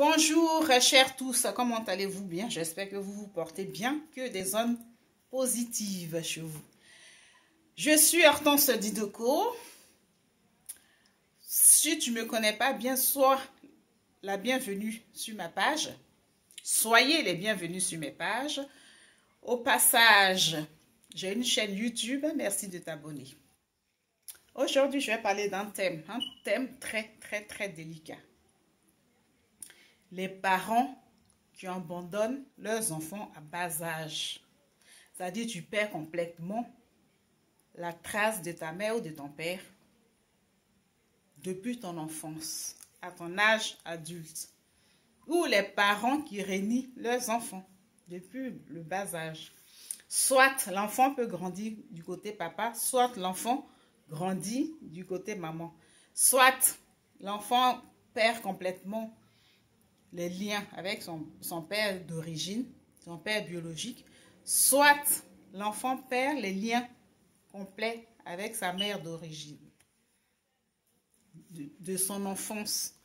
Bonjour chers tous, comment allez-vous bien? J'espère que vous vous portez bien, que des ondes positives chez vous. Je suis Hortense Didoko. Si tu ne me connais pas, bien sois la bienvenue sur ma page. Soyez les bienvenus sur mes pages. Au passage, j'ai une chaîne YouTube, merci de t'abonner. Aujourd'hui, je vais parler d'un thème très délicat. Les parents qui abandonnent leurs enfants à bas âge. C'est-à-dire tu perds complètement la trace de ta mère ou de ton père depuis ton enfance à ton âge adulte. Ou les parents qui renient leurs enfants depuis le bas âge. Soit l'enfant peut grandir du côté papa, soit l'enfant grandit du côté maman. Soit l'enfant perd complètement les liens avec son père d'origine, son père biologique, soit l'enfant perd les liens complets avec sa mère d'origine, de son enfance.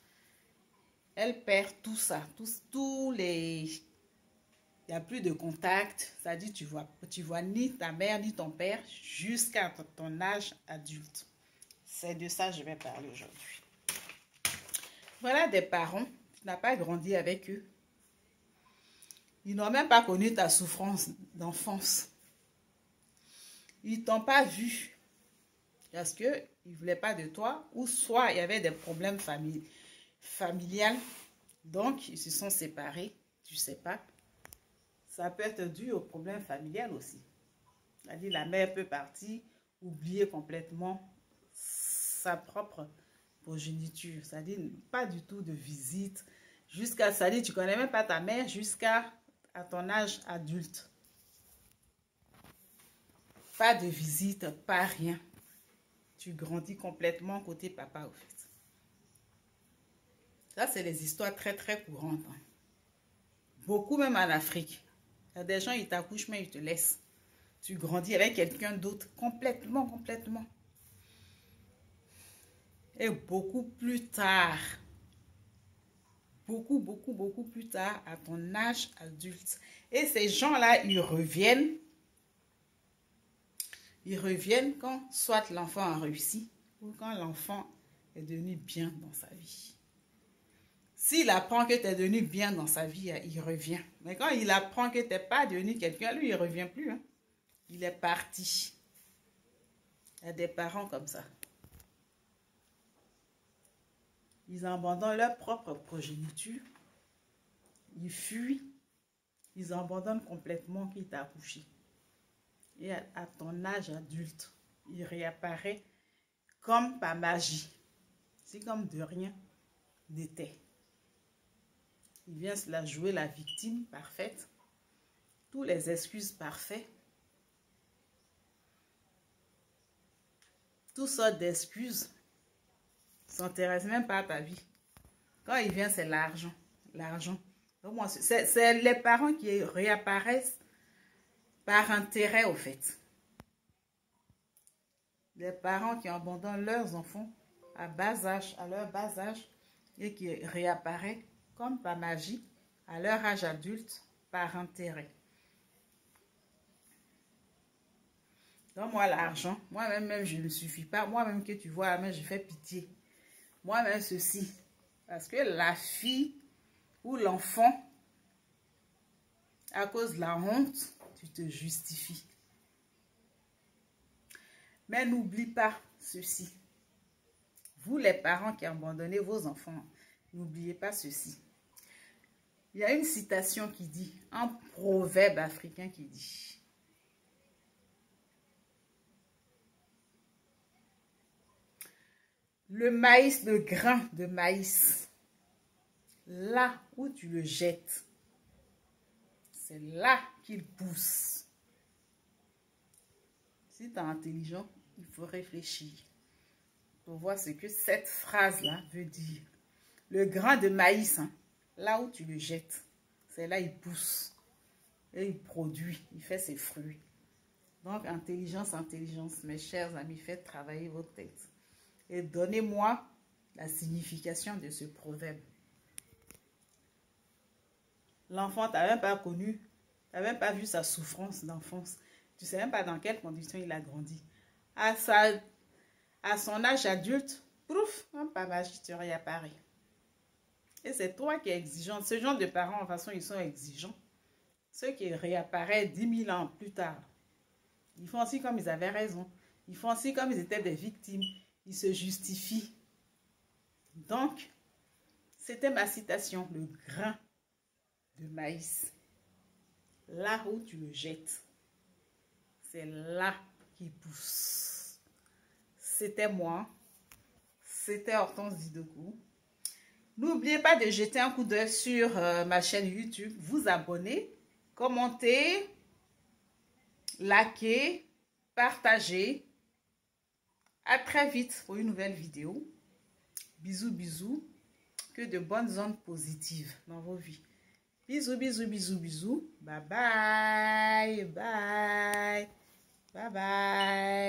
Elle perd tout ça, tous les... Il n'y a plus de contact, c'est-à-dire tu vois ni ta mère ni ton père jusqu'à ton âge adulte. C'est de ça que je vais parler aujourd'hui. Voilà des parents. Tu n'as pas grandi avec eux. Ils n'ont même pas connu ta souffrance d'enfance. Ils ne t'ont pas vu parce qu'ils ne voulaient pas de toi ou soit il y avait des problèmes familiales. Donc, ils se sont séparés. Tu ne sais pas. Ça peut être dû au problème familial aussi. C'est-à-dire la mère peut partir, oublier complètement sa propre progéniture. C'est-à-dire pas du tout de visite. C'est-à-dire tu ne connais même pas ta mère jusqu'à ton âge adulte. Pas de visite, pas rien. Tu grandis complètement côté papa, au fait. Ça, c'est des histoires très courantes. Hein. Beaucoup même en Afrique. Il y a des gens, ils t'accouchent, mais ils te laissent. Tu grandis avec quelqu'un d'autre complètement. Et beaucoup plus tard, beaucoup plus tard, à ton âge adulte. Et ces gens-là, ils reviennent quand soit l'enfant a réussi ou quand l'enfant est devenu bien dans sa vie. S'il apprend que tu es devenu bien dans sa vie, il revient. Mais quand il apprend que tu n'es pas devenu quelqu'un, lui, il ne revient plus. Hein. Il est parti. Il y a des parents comme ça. Ils abandonnent leur propre progéniture. Ils fuient. Ils abandonnent complètement qui t'a accouché. Et à ton âge adulte, il réapparaît comme par magie. C'est comme de rien n'était. Il vient se la jouer la victime parfaite. Toutes les excuses parfaites. Toutes sortes d'excuses. Ne s'intéresse même pas à ta vie. Quand il vient, c'est l'argent. L'argent. C'est les parents qui réapparaissent par intérêt, au fait. Les parents qui abandonnent leurs enfants à leur bas âge, et qui réapparaissent comme par magie à leur âge adulte par intérêt. Donne-moi l'argent. Moi-même, je ne suffis pas. Moi-même que tu vois, je fais pitié. Moi-même, ceci. Parce que la fille ou l'enfant, à cause de la honte, tu te justifies. Mais n'oublie pas ceci. Vous, les parents qui abandonnez vos enfants, n'oubliez pas ceci. Il y a une citation qui dit, un proverbe africain qui dit, le maïs, le grain de maïs, là où tu le jettes, c'est là qu'il pousse. Si tu es intelligent, il faut réfléchir pour voir ce que cette phrase-là veut dire. Le grain de maïs, hein, là où tu le jettes, c'est là il pousse et il produit, il fait ses fruits. Donc, intelligence, mes chers amis, faites travailler votre tête. Et donnez-moi la signification de ce proverbe. L'enfant, tu n'as même pas connu, tu n'as même pas vu sa souffrance d'enfance. Tu ne sais même pas dans quelles conditions il a grandi. À son âge adulte, pouf, un pavage te réapparaît. Et c'est toi qui es exigeant. Ce genre de parents, en façon, ils sont exigeants. Ceux qui réapparaissent 10 000 ans plus tard, ils font aussi comme ils avaient raison. Ils font aussi comme ils étaient des victimes. Ils se justifient. Donc, c'était ma citation, le grain de maïs. Là où tu le jettes, c'est là qu'il pousse. C'était moi. C'était Hortense Didoko. N'oubliez pas de jeter un coup d'œil sur ma chaîne YouTube, vous abonner, commenter, liker, partager. À très vite pour une nouvelle vidéo. Bisous, bisous. Que de bonnes ondes positives dans vos vies. Bisous, bisous, bisous, bisous. Bye bye. Bye. Bye bye.